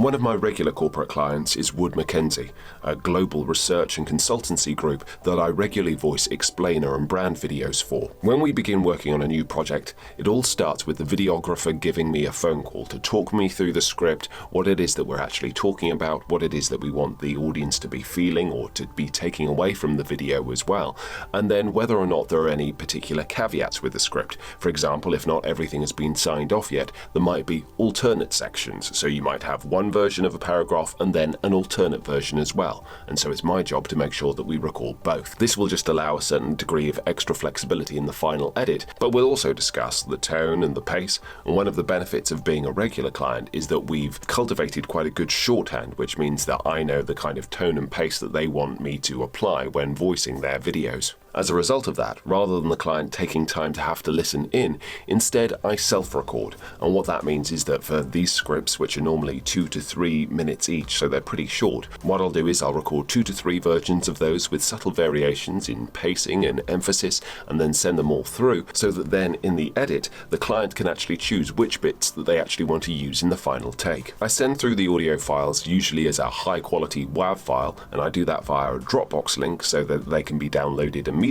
One of my regular corporate clients is Wood Mackenzie, a global research and consultancy group that I regularly voice explainer and brand videos for. When we begin working on a new project, it all starts with the videographer giving me a phone call to talk me through the script, what it is that we're actually talking about, what it is that we want the audience to be feeling or to be taking away from the video as well, and then whether or not there are any particular caveats with the script. For example, if not everything has been signed off yet, there might be alternate sections, so you might have one version of a paragraph and then an alternate version as well, and so it's my job to make sure that we record both. This will just allow a certain degree of extra flexibility in the final edit, but we'll also discuss the tone and the pace, and one of the benefits of being a regular client is that we've cultivated quite a good shorthand, which means that I know the kind of tone and pace that they want me to apply when voicing their videos. As a result of that, rather than the client taking time to have to listen in, instead I self-record. And what that means is that for these scripts, which are normally 2 to 3 minutes each, so they're pretty short, what I'll do is I'll record 2 to 3 versions of those with subtle variations in pacing and emphasis, and then send them all through, so that then in the edit, the client can actually choose which bits that they actually want to use in the final take. I send through the audio files usually as a high-quality WAV file, and I do that via a Dropbox link so that they can be downloaded immediately,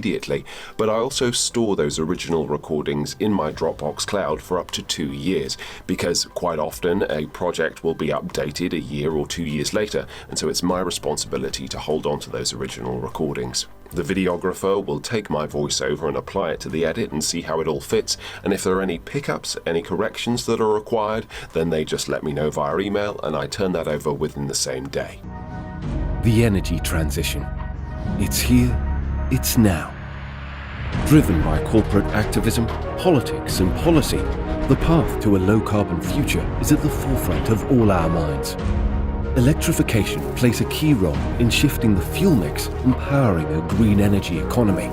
but I also store those original recordings in my Dropbox cloud for up to 2 years, because quite often a project will be updated a year or 2 years later, and so it's my responsibility to hold on to those original recordings. The videographer will take my voiceover and apply it to the edit and see how it all fits, and if there are any pickups, any corrections that are required, then they just let me know via email and I turn that over within the same day. The energy transition. It's here, it's now. Driven by corporate activism, politics and policy, the path to a low-carbon future is at the forefront of all our minds. Electrification plays a key role in shifting the fuel mix and powering a green energy economy.